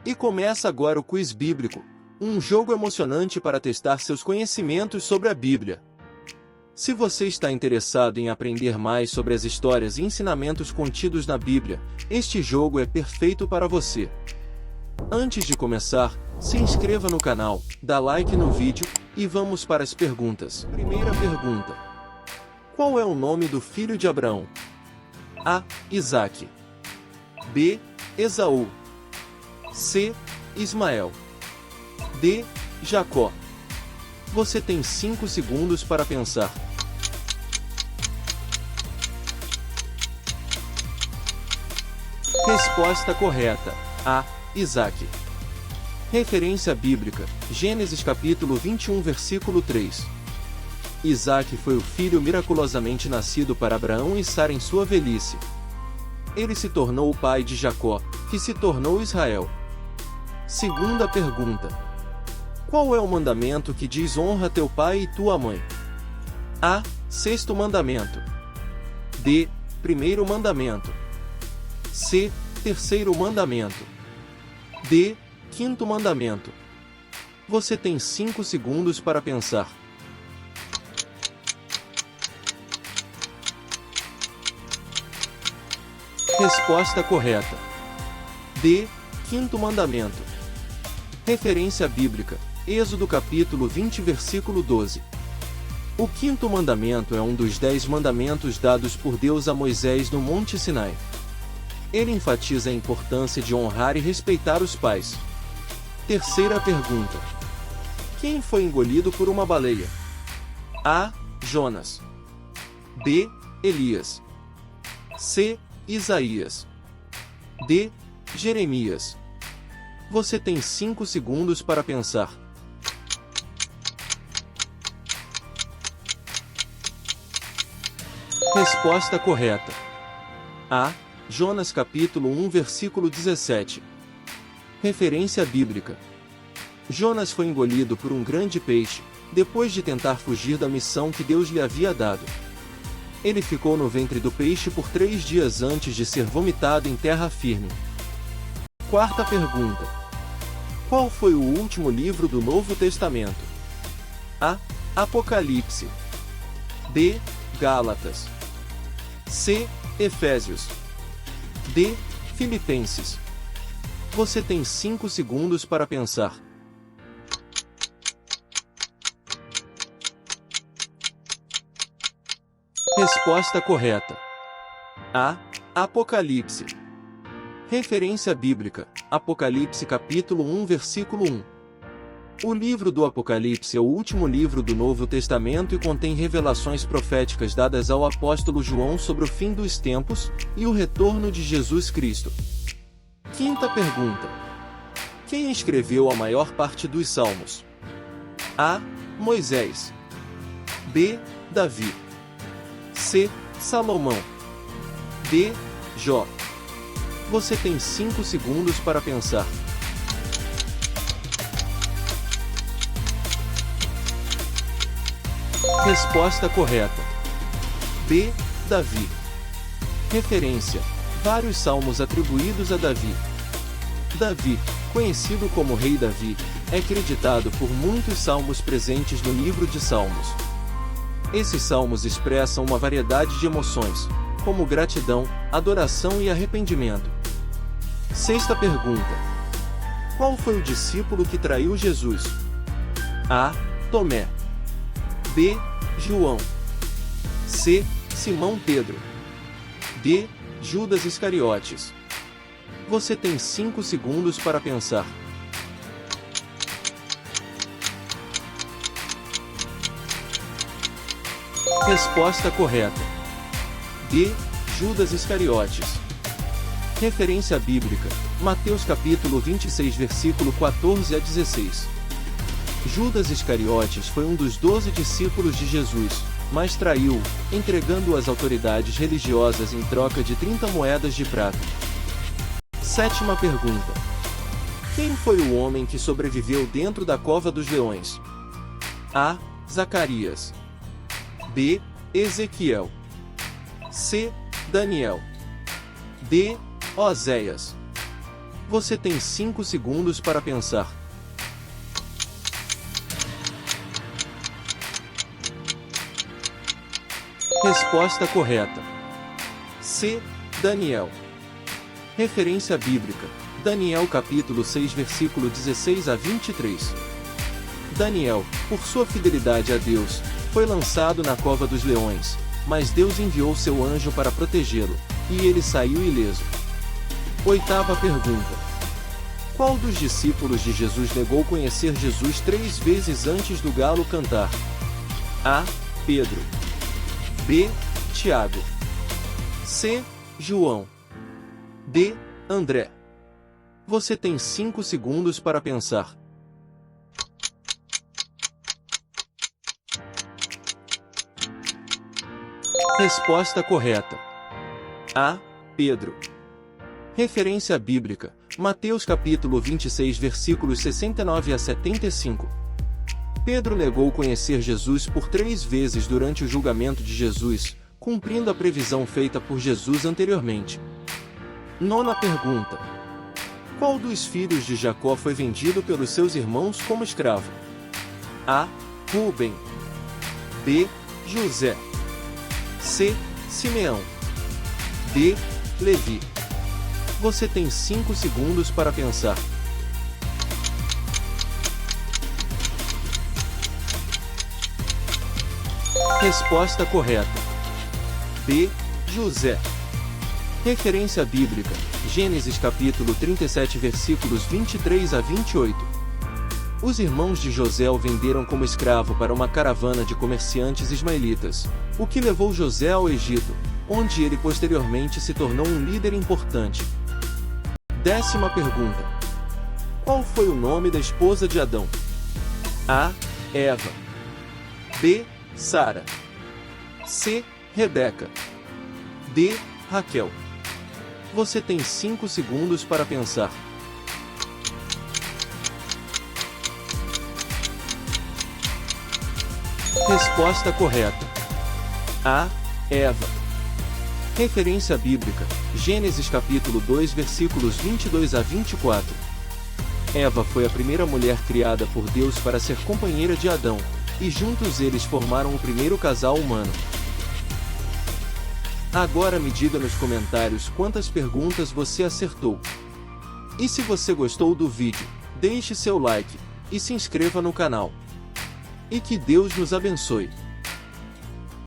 E começa agora o Quiz Bíblico, um jogo emocionante para testar seus conhecimentos sobre a Bíblia. Se você está interessado em aprender mais sobre as histórias e ensinamentos contidos na Bíblia, este jogo é perfeito para você. Antes de começar, se inscreva no canal, dá like no vídeo, e vamos para as perguntas. Primeira pergunta. Qual é o nome do filho de Abraão? A. Isaque. B. Esaú. C. Ismael. D. Jacó. Você tem 5 segundos para pensar. Resposta correta. A. Isaque. Referência bíblica, Gênesis capítulo 21 versículo 3. Isaque foi o filho miraculosamente nascido para Abraão e Sara em sua velhice. Ele se tornou o pai de Jacó, que se tornou Israel. Segunda pergunta. Qual é o mandamento que diz honra teu pai e tua mãe? A. Sexto mandamento. D. Primeiro mandamento. C. Terceiro mandamento. D. Quinto mandamento. Você tem 5 segundos para pensar. Resposta correta. D. Quinto mandamento. Referência bíblica, Êxodo capítulo 20 versículo 12. O quinto mandamento é um dos 10 mandamentos dados por Deus a Moisés no Monte Sinai. Ele enfatiza a importância de honrar e respeitar os pais. Terceira pergunta. Quem foi engolido por uma baleia? A. Jonas. B. Elias. C. Isaías. D. Jeremias. Você tem 5 segundos para pensar. Resposta correta. A. Jonas capítulo 1 versículo 17. Referência bíblica. Jonas foi engolido por um grande peixe, depois de tentar fugir da missão que Deus lhe havia dado. Ele ficou no ventre do peixe por 3 dias antes de ser vomitado em terra firme. Quarta pergunta. Qual foi o último livro do Novo Testamento? A. Apocalipse. B. Gálatas. C. Efésios. D. Filipenses. Você tem 5 segundos para pensar. Resposta correta. A. Apocalipse. Referência bíblica, Apocalipse capítulo 1 versículo 1. O livro do Apocalipse é o último livro do Novo Testamento e contém revelações proféticas dadas ao apóstolo João sobre o fim dos tempos e o retorno de Jesus Cristo. Quinta pergunta. Quem escreveu a maior parte dos Salmos? A. Moisés. B. Davi. C. Salomão. D. Jó. Você tem 5 segundos para pensar. Resposta correta. B. Davi. Referência: vários salmos atribuídos a Davi. Davi, conhecido como Rei Davi, é creditado por muitos salmos presentes no livro de Salmos. Esses salmos expressam uma variedade de emoções, como gratidão, adoração e arrependimento. Sexta pergunta. Qual foi o discípulo que traiu Jesus? A. Tomé. B. João. C. Simão Pedro. D. Judas Iscariotes. Você tem 5 segundos para pensar. Resposta correta. D. Judas Iscariotes. Referência bíblica, Mateus capítulo 26 versículo 14 a 16. Judas Iscariotes foi um dos 12 discípulos de Jesus, mas traiu-o, entregando-o às autoridades religiosas em troca de 30 moedas de prata. Sétima pergunta. Quem foi o homem que sobreviveu dentro da cova dos leões? A. Zacarias. B. Ezequiel. C. Daniel. D. Oséias. Você tem 5 segundos para pensar. Resposta correta. C. Daniel. Referência bíblica: Daniel capítulo 6 versículo 16 a 23. Daniel, por sua fidelidade a Deus, foi lançado na cova dos leões, mas Deus enviou seu anjo para protegê-lo, e ele saiu ileso. Oitava pergunta: qual dos discípulos de Jesus negou conhecer Jesus 3 vezes antes do galo cantar? A. Pedro. B. Tiago. C. João. D. André. Você tem 5 segundos para pensar. Resposta correta. A. Pedro. Referência bíblica: Mateus capítulo 26 versículos 69 a 75. Pedro negou conhecer Jesus por 3 vezes durante o julgamento de Jesus, cumprindo a previsão feita por Jesus anteriormente. Nona pergunta: qual dos filhos de Jacó foi vendido pelos seus irmãos como escravo? A. Rúben. B. José. C. Simeão. D. Levi. Você tem 5 segundos para pensar. Resposta correta. B. José. Referência bíblica: Gênesis capítulo 37 versículos 23 a 28. Os irmãos de José o venderam como escravo para uma caravana de comerciantes ismaelitas, o que levou José ao Egito, onde ele posteriormente se tornou um líder importante. 10ª pergunta: qual foi o nome da esposa de Adão? A. Eva. B. Sara. C. Rebeca. D. Raquel. Você tem 5 segundos para pensar. Resposta correta. A. Eva. Referência bíblica: Gênesis capítulo 2 versículos 22 a 24. Eva foi a primeira mulher criada por Deus para ser companheira de Adão, e juntos eles formaram o primeiro casal humano. Agora me diga nos comentários quantas perguntas você acertou. E se você gostou do vídeo, deixe seu like, e se inscreva no canal. E que Deus nos abençoe.